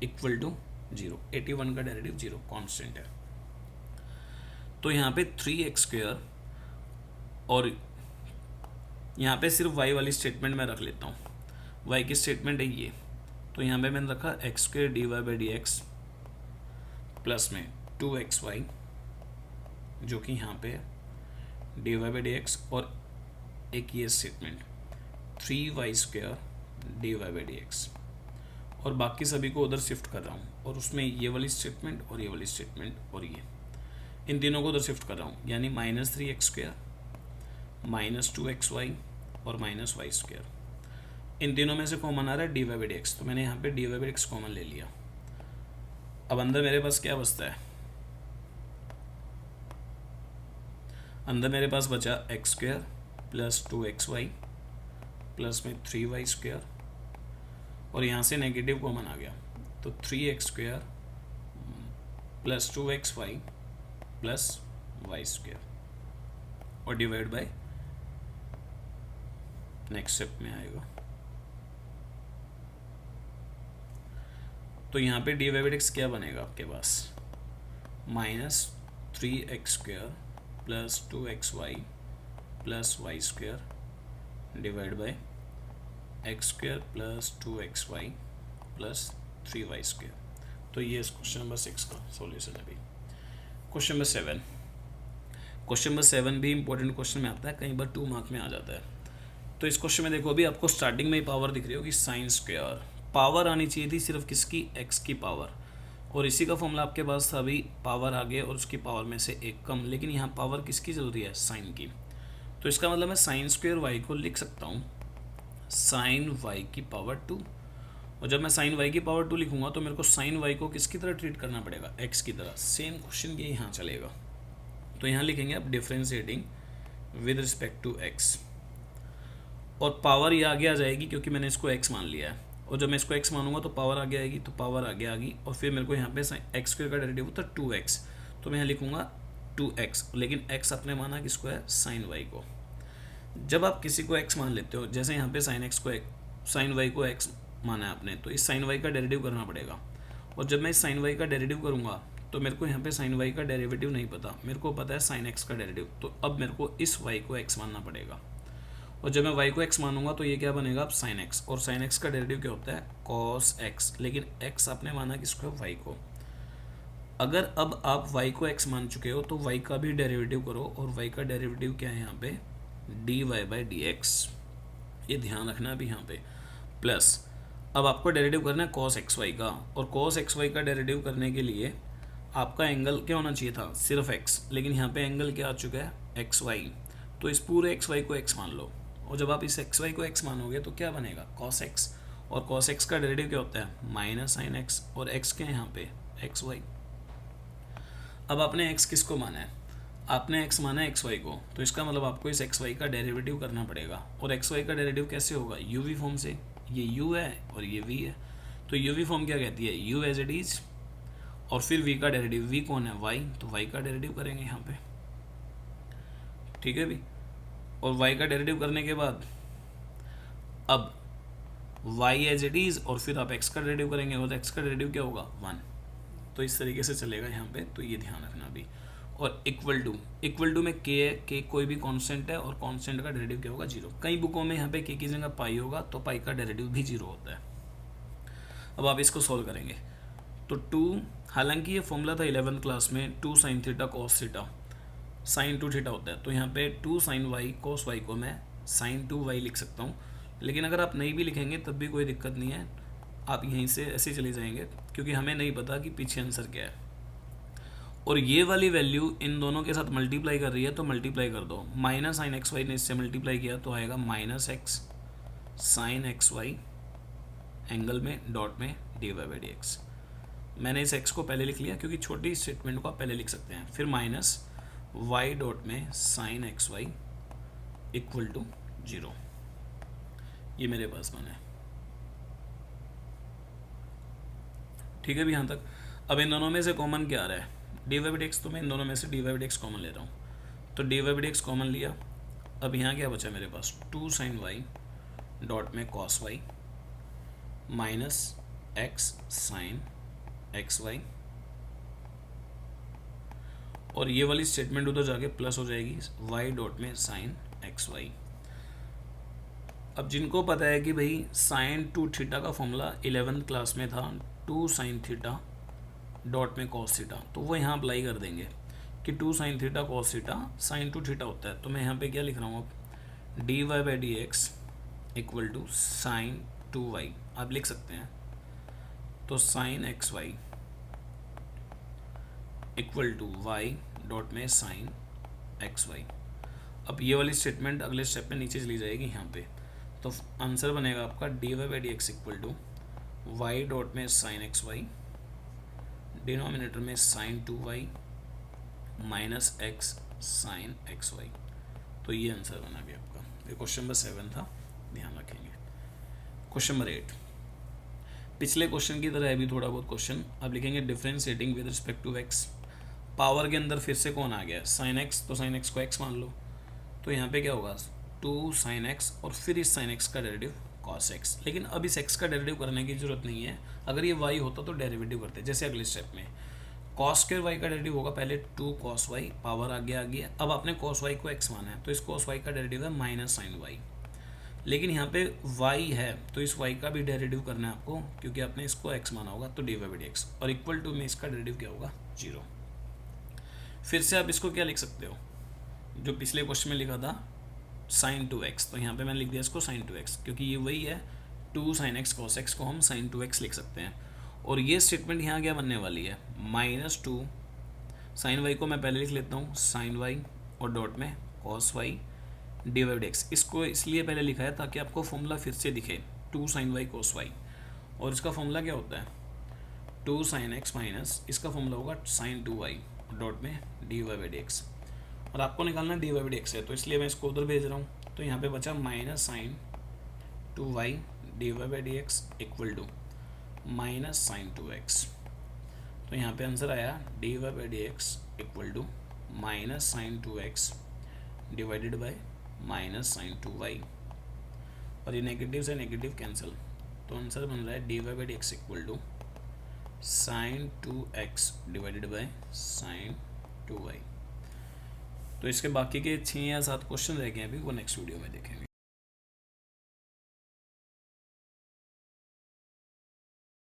इक्वल टू 0। 81 का डेरिवेटिव 0 कांस्टेंट है। तो यहाँ पे 3x² और यहाँ पे सिर्फ y वाली स्टेटमेंट मैं रख लेता हूँ। y की स्टेटमेंट है ये, तो यहाँ पे मैंने रखा x² dy/dx प्लस में 2xy जो कि यहाँ पे है dy/dx और एक ये स्टेटमेंट 3y² dy/dx और बाकी सभी को उधर शिफ्ट कर रहा हूँ और उसमें ये वाली स्टेटमेंट और ये वाली स्टेटमेंट और ये इन तीनों को उधर शिफ्ट कर रहा हूँ, यानी -3x² -2xy और -y²। इन तीनों में से कॉमन आ रहा है dy/dx, तो मैंने यहाँ पे dy/dx कॉमन ले लिया। अब अंदर मेरे पास क्या बचता है, अंदर मेरे पास बचा x² प्लस 2xy प्लस में 3y² और यहाँ से नेगेटिव कॉमन आ गया तो 3x² plus 2xy plus y² और डिवाइड बाय नेक्स्ट स्टेप में आएगा। तो यहाँ पे dy/dx क्या बनेगा आपके पास -3x² plus 2xy plus y² divide by x² plus 2xy plus 3y²। तो ये इस क्वेश्चन नंबर 6 का सॉल्यूशन है। अभी क्वेश्चन नंबर 7, क्वेश्चन नंबर 7 भी इंपॉर्टेंट क्वेश्चन में आता है, कई बार 2 मार्क में आ जाता है। तो इस क्वेश्चन में देखो, अभी आपको स्टार्टिंग में ही पावर दिख रही होगी sin², पावर आनी चाहिए थी सिर्फ किसकी, x की पावर, और इसी का फॉर्मूला आपके पास था अभी, पावर आगे और उसकी पावर में से एक कम, लेकिन यहाँ पावर किसकी जरूरी है, साइन की। तो इसका मतलब मैं sin² y को लिख सकता हूँ sin y की पावर 2, और जब मैं sin y की पावर 2 लिखूंगा तो मेरे को sin y को किसकी तरह ट्रीट करना पड़ेगा, x की तरह। सेम क्वेश्चन ये यहाँ चलेगा, तो यहाँ लिखेंगे आप differentiating with respect to x, और पावर ये आगे आ जाएगी क्योंकि मैंने इसको x मान लिया है, और जब मैं इसको x मानूंगा तो पावर आगे आएगी, तो पावर आगे आ गई, और फिर मेरे को यहाँ पे x² का डेरिवेटिव होता है 2x, तो मैं यहाँ लिखूंगा 2x, लेकिन x आपने माना किसको है, sin y को। जब आप किसी को x मान लेते हो, जैसे यहाँ पे sin y को x माना है आपने, तो इस sin y का डेरिवेटिव करना पड़ेगा, और जब मैं इस sin y का डेरिवेटिव करूँगा तो मेरे को यहाँ पे sin y का डेरिवेटिव नहीं पता, मेरे को पता है sin x का डेरिवेटिव, तो अब मेरे को इस y को x मानना पड़ेगा, और जब मैं y को x मानूंगा तो ये क्या बनेगा, अब sin x, और sin x का डेरिवेटिव क्या होता है, cos x, लेकिन x आपने माना किसको है, y को। अगर अब आप y को x मान चुके हो तो y का भी डेरिवेटिव करो, और y का डेरिवेटिव क्या है यहाँ पे, dy/dx, ये ध्यान रखना अभी यहाँ पे, प्लस अब आपको डेरिवेटिव करना है cos xy का, और cos xy का डेरिवेटिव करने के लिए आपका एंगल क्या होना चाहिए था, सिर्फ x, लेकिन यहाँ पे एंगल क्या आ चुका है, xy, तो इस पूरे xy को x मान लो, और जब आप इस xy को x मानोगे तो क्या बनेगा, cos x, और cos x का डेरिवेटिव क्या होता है, -sin x, और x के यहाँ पे xy। अब आपने x किसको माना है, आपने x माना है xy को, तो इसका मतलब आपको इस xy का डेरिवेटिव करना पड़ेगा, और xy का डेरिवेटिव कैसे होगा, uv फॉर्म से, ये u है और ये v है, तो uv फॉर्म क्या कहती है, u एज इट इज, और फिर v का डेरिवेटिव, v कौन है, y, तो y का डेरिवेटिव करेंगे यहाँ पे, ठीक है भी, और y का डेरिवेटिव करने के बाद अब y एज इट इज, और फिर आप x का डेरिवेटिव करेंगे, और x का डेरिवेटिव क्या होगा, 1, तो इस तरीके से चलेगा यहाँ पे, तो ये ध्यान रखना भी। और इक्वल टू में k है, k कोई भी कांस्टेंट है, और कांस्टेंट का डेरिवेटिव क्या होगा, 0। कई बुकों में यहाँ पे k की जगह पाई होगा, तो पाई का डेरिवेटिव भी 0 होता है। अब आप इसको सोल्व करेंगे तो 2, हालांकि ये फॉर्मूला था 11th क्लास में, 2 sin theta cos theta sin 2 theta होता है, तो यहाँ पे 2 sin y cos y को मैं sin 2y लिख सकता हूँ, लेकिन अगर आप नहीं भी लिखेंगे तब भी कोई दिक्कत नहीं है, आप यहीं से ऐसे चले जाएंगे, क्योंकि हमें नहीं पता कि पीछे आंसर क्या है। और ये वाली वैल्यू इन दोनों के साथ मल्टीप्लाई कर रही है तो मल्टीप्लाई कर दो। माइनस साइन एक्स वाई ने इससे मल्टीप्लाई किया तो आएगा minus x sine x y angle में डॉट में d y by d x. मैंने इस एक्स को पहले लिख लिया क्योंकि छोटी स्टेटमेंट को आप पहले लिख सकते हैं। फिर माइनस वाई डॉट में sine x y equal to 0। ये मेरे पास बना है। ठीक है भी यहाँ तक। अब इन दोनों में से कॉमन क्या आ रहा है? D y by d x. तो मैं इन दोनों में से d y by d x common ले रहा हूँ। तो d y by d x common लिया। अब यहाँ क्या बचा मेरे पास? 2 साइन वाई डॉट में cos y minus x sine x y, और ये वाली स्टेटमेंट उधर जाके प्लस हो जाएगी y डॉट में साइन एक्स वाई। अब जिनको पता है कि भाई साइन 2 थीटा का फॉर्मूला 11th क्लास में था 2 साइन थीटा डॉट में कॉस थीटा, तो वो यहाँ अप्लाई कर देंगे कि 2 sine theta cos theta sine 2 theta होता है। तो मैं यहाँ पे क्या लिख रहा हूँ अब? D y by d x equal to sine 2y आप लिख सकते हैं। तो sine x y equal to y dot में साइन एक्स वाई। अब ये वाली स्टेटमेंट अगले स्टेप में नीचे चली जाएगी यहाँ पे। तो आंसर बनेगा आपका d y by d x equal to y dot में साइन एक्स वाई, डिनोमिनेटर में sine 2y minus x sine x y. तो ये आंसर बना भी आपका। ये क्वेश्चन नंबर 7 था, ध्यान रखेंगे। क्वेश्चन नंबर 8 पिछले क्वेश्चन की तरह है भी थोड़ा बहुत क्वेश्चन। अब लिखेंगे differentiating with respect to x. Power के अंदर फिर से कौन आ गया? Sine x. तो साइन एक्स को एक्स मान लो। तो यहाँ पे क्या होगा? 2 साइन एक्स और फिर इस साइन एक्स का डेरिवेटिव कॉस एक्स। लेकिन अब इस एक्स का डेरिवेटिव करने की जरूरत नहीं है। अगर ये वाई होता तो डेरिवेटिव करते। जैसे अगले स्टेप में कॉस स्क्वायर वाई का डेरिवेटिव होगा, पहले 2 कॉस वाई पावर आगे आ गया। अब आपने कॉस वाई को एक्स माना है तो इस कॉस वाई का डेरिवेटिव है माइनस साइन वाई। लेकिन यहाँ पे y है तो इस y का भी डेरिवेटिव करना है आपको, क्योंकि आपने इसको x माना होगा। तो d y by d x और इक्वल टू में इसका डेरिवेटिव क्या होगा? 0। फिर से आप इसको क्या लिख सकते हो जो पिछले क्वेश्चन में लिखा था साइन 2x। तो यहाँ पे मैंने लिख दिया इसको साइन 2x, क्योंकि ये वही है 2 साइन एक्स कॉस एक्स को हम साइन 2x लिख सकते हैं। और ये स्टेटमेंट यहाँ क्या बनने वाली है? माइनस 2 साइन वाई को मैं पहले लिख लेता हूँ साइन वाई और डॉट में cos y d y d x. इसको इसलिए पहले लिखा है ताकि आपको फॉर्मूला फिर से दिखे 2 साइन वाई कोस वाई। और इसका फॉर्मूला क्या होता है? 2 साइन एक्स माइनस इसका फॉर्मूला होगा साइन 2y डॉट में d y by d x. और आपको निकालना d y by d x है तो इसलिए मैं इसको उधर भेज रहा हूँ। तो यहाँ पे बचा minus sine 2y d y by d x equal to minus sine 2x। तो यहाँ पे आंसर आया d y by d x equal to minus sine 2x divided by minus sine 2y। और ये नेगेटिव से नेगेटिव कैंसिल, तो answer बन रहा है d y by d x equal to sine 2x divided by sine 2y। तो इसके बाकी के 6 या 7 क्वेश्चन रह गए अभी, वो नेक्स्ट वीडियो में देखेंगे।